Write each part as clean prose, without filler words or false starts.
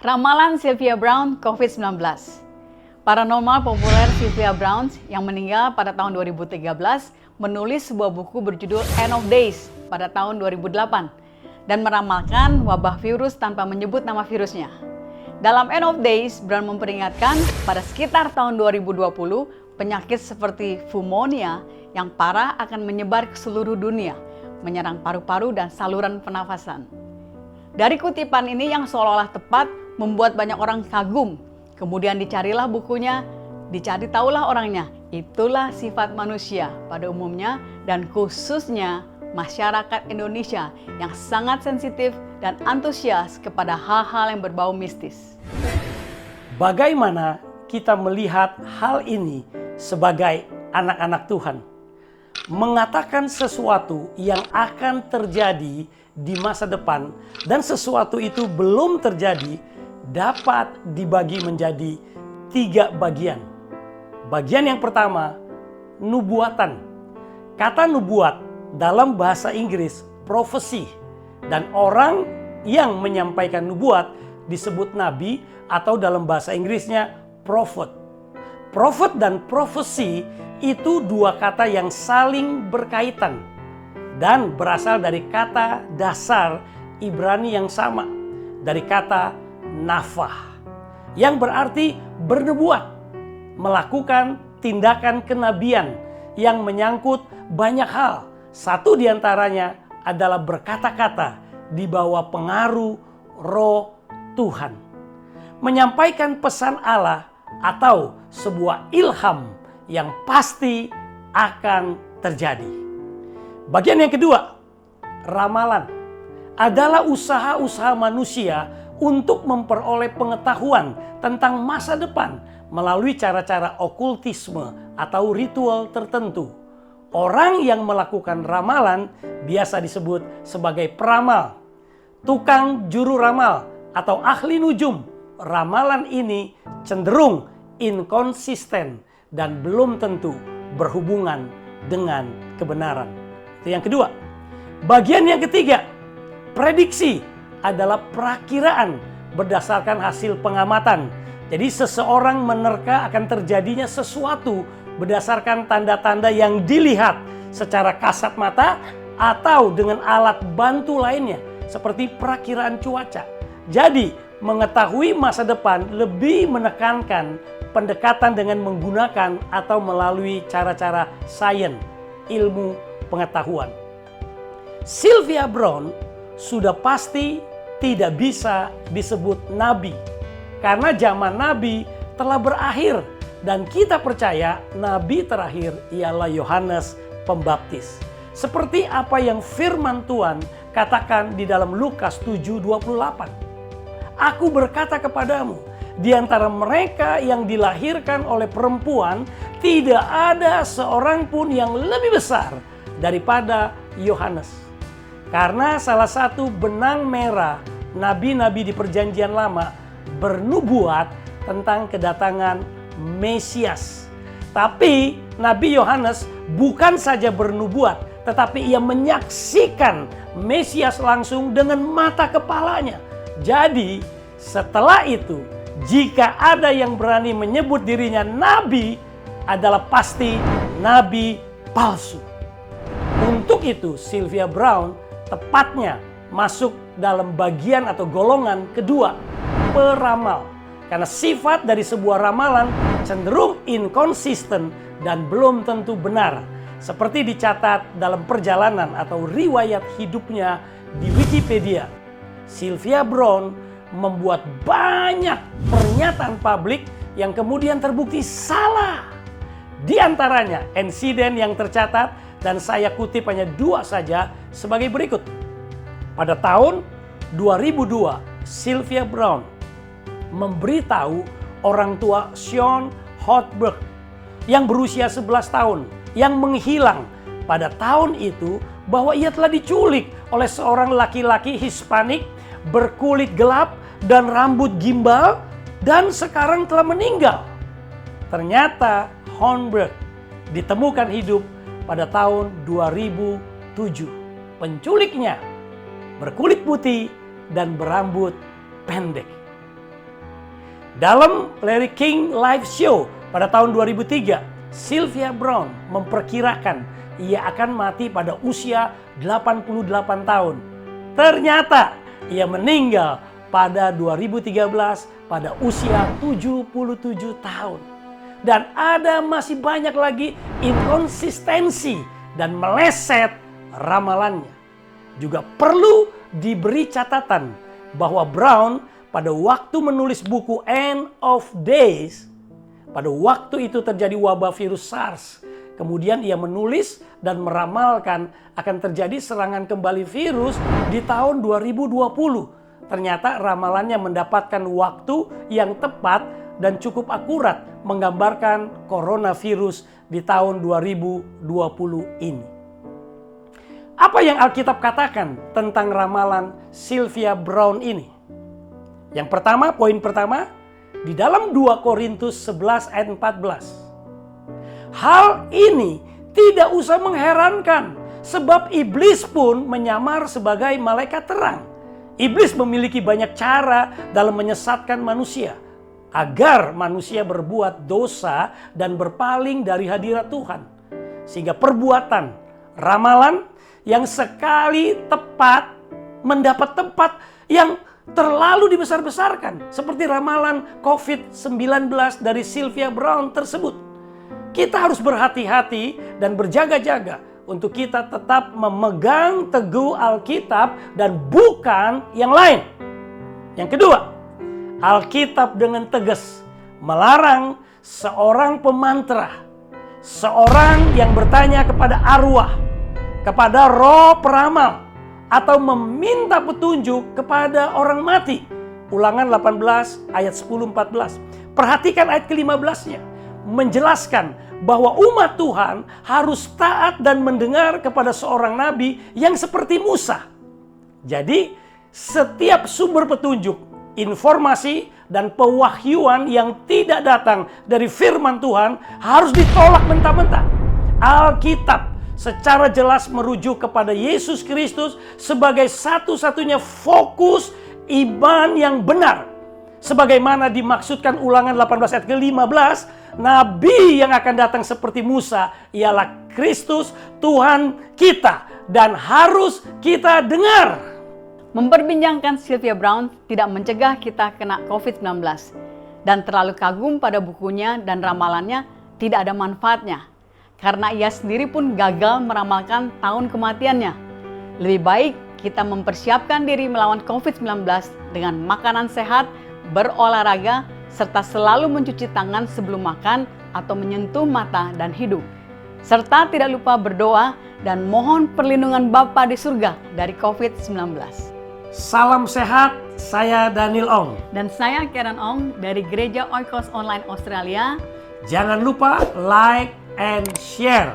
Ramalan Sylvia Browne COVID-19. Paranormal populer Sylvia Browne yang meninggal pada tahun 2013 menulis sebuah buku berjudul End of Days pada tahun 2008 dan meramalkan wabah virus tanpa menyebut nama virusnya. Dalam End of Days, Browne memperingatkan pada sekitar tahun 2020 penyakit seperti pneumonia yang parah akan menyebar ke seluruh dunia, menyerang paru-paru dan saluran pernafasan. Dari kutipan ini yang seolah-olah tepat membuat banyak orang kagum. Kemudian dicarilah bukunya, dicari tahulah orangnya. Itulah sifat manusia pada umumnya dan khususnya masyarakat Indonesia yang sangat sensitif dan antusias kepada hal-hal yang berbau mistis. Bagaimana kita melihat hal ini sebagai anak-anak Tuhan? Mengatakan sesuatu yang akan terjadi di masa depan dan sesuatu itu belum terjadi dapat dibagi menjadi 3 bagian. Bagian yang pertama, nubuatan. Kata nubuat dalam bahasa Inggris profesi, dan orang yang menyampaikan nubuat disebut nabi atau dalam bahasa Inggrisnya prophet. Prophet dan profesi itu 2 kata yang saling berkaitan dan berasal dari kata dasar Ibrani yang sama, dari kata nafah, yang berarti bernubuat, melakukan tindakan kenabian yang menyangkut banyak hal. Satu diantaranya adalah berkata-kata di bawah pengaruh Roh Tuhan, menyampaikan pesan Allah atau sebuah ilham yang pasti akan terjadi. Bagian yang kedua, ramalan, adalah usaha-usaha manusia untuk memperoleh pengetahuan tentang masa depan melalui cara-cara okultisme atau ritual tertentu. Orang yang melakukan ramalan biasa disebut sebagai peramal, tukang juru ramal atau ahli nujum. Ramalan ini cenderung inkonsisten dan belum tentu berhubungan dengan kebenaran. Itu yang kedua. Bagian yang ketiga, prediksi adalah perakiraan berdasarkan hasil pengamatan. Jadi seseorang menerka akan terjadinya sesuatu berdasarkan tanda-tanda yang dilihat secara kasat mata atau dengan alat bantu lainnya seperti perakiraan cuaca. Jadi mengetahui masa depan lebih menekankan pendekatan dengan menggunakan atau melalui cara-cara sains, ilmu pengetahuan. Sylvia Browne sudah pasti tidak bisa disebut nabi karena zaman nabi telah berakhir dan kita percaya nabi terakhir ialah Yohanes Pembaptis. Seperti apa yang firman Tuhan katakan di dalam Lukas 7:28. Aku berkata kepadamu, di antara mereka yang dilahirkan oleh perempuan tidak ada seorang pun yang lebih besar daripada Yohanes. Karena salah satu benang merah nabi-nabi di perjanjian lama bernubuat tentang kedatangan Mesias. Tapi Nabi Yohanes bukan saja bernubuat, tetapi ia menyaksikan Mesias langsung dengan mata kepalanya. Jadi setelah itu, jika ada yang berani menyebut dirinya nabi, adalah pasti nabi palsu. Untuk itu Sylvia Browne tepatnya masuk dalam bagian atau golongan kedua, peramal. Karena sifat dari sebuah ramalan cenderung inkonsisten dan belum tentu benar. Seperti dicatat dalam perjalanan atau riwayat hidupnya di Wikipedia. Sylvia Browne membuat banyak pernyataan publik yang kemudian terbukti salah. Di antaranya insiden yang tercatat dan saya kutip hanya 2 saja sebagai berikut. Pada tahun 2002, Sylvia Browne memberitahu orang tua Sean Houtberg yang berusia 11 tahun yang menghilang pada tahun itu bahwa ia telah diculik oleh seorang laki-laki Hispanik berkulit gelap dan rambut gimbal dan sekarang telah meninggal. Ternyata Houtberg ditemukan hidup pada tahun 2007. Penculiknya berkulit putih dan berambut pendek. Dalam Larry King Live Show pada tahun 2003, Sylvia Browne memperkirakan ia akan mati pada usia 88 tahun. Ternyata ia meninggal pada 2013 pada usia 77 tahun. Dan ada masih banyak lagi inkonsistensi dan meleset ramalannya. Juga perlu diberi catatan bahwa Browne pada waktu menulis buku End of Days, pada waktu itu terjadi wabah virus SARS. Kemudian ia menulis dan meramalkan akan terjadi serangan kembali virus di tahun 2020. Ternyata ramalannya mendapatkan waktu yang tepat dan cukup akurat menggambarkan coronavirus di tahun 2020 ini. Apa yang Alkitab katakan tentang ramalan Sylvia Browne ini? Yang pertama, poin pertama, di dalam 2 Korintus 11 ayat 14. Hal ini tidak usah mengherankan, sebab iblis pun menyamar sebagai malaikat terang. Iblis memiliki banyak cara dalam menyesatkan manusia, agar manusia berbuat dosa dan berpaling dari hadirat Tuhan. Sehingga perbuatan, ramalan yang sekali tepat mendapat tempat yang terlalu dibesar-besarkan. Seperti ramalan COVID-19 dari Sylvia Browne tersebut. Kita harus berhati-hati dan berjaga-jaga untuk kita tetap memegang teguh Alkitab dan bukan yang lain. Yang kedua, Alkitab dengan tegas melarang seorang pemantra, seorang yang bertanya kepada arwah, kepada roh peramal, atau meminta petunjuk kepada orang mati. Ulangan 18 ayat 10-14. Perhatikan ayat ke-15-nya. Menjelaskan bahwa umat Tuhan harus taat dan mendengar kepada seorang nabi yang seperti Musa. Jadi setiap sumber petunjuk, informasi, dan pewahyuan yang tidak datang dari firman Tuhan harus ditolak mentah-mentah. Alkitab secara jelas merujuk kepada Yesus Kristus sebagai satu-satunya fokus iman yang benar. Sebagaimana dimaksudkan Ulangan 18 ayat ke-15, Nabi yang akan datang seperti Musa ialah Kristus Tuhan kita dan harus kita dengar. Memperbincangkan Sylvia Browne tidak mencegah kita kena COVID-19. Dan terlalu kagum pada bukunya dan ramalannya tidak ada manfaatnya. Karena ia sendiri pun gagal meramalkan tahun kematiannya. Lebih baik kita mempersiapkan diri melawan COVID-19 dengan makanan sehat, berolahraga, serta selalu mencuci tangan sebelum makan atau menyentuh mata dan hidung. Serta tidak lupa berdoa dan mohon perlindungan Bapa di surga dari COVID-19. Salam sehat, saya Daniel Ong. Dan saya Karen Ong dari Gereja Oikos Online Australia. Jangan lupa like and share.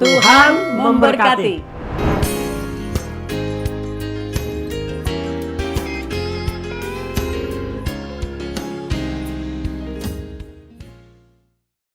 Tuhan memberkati.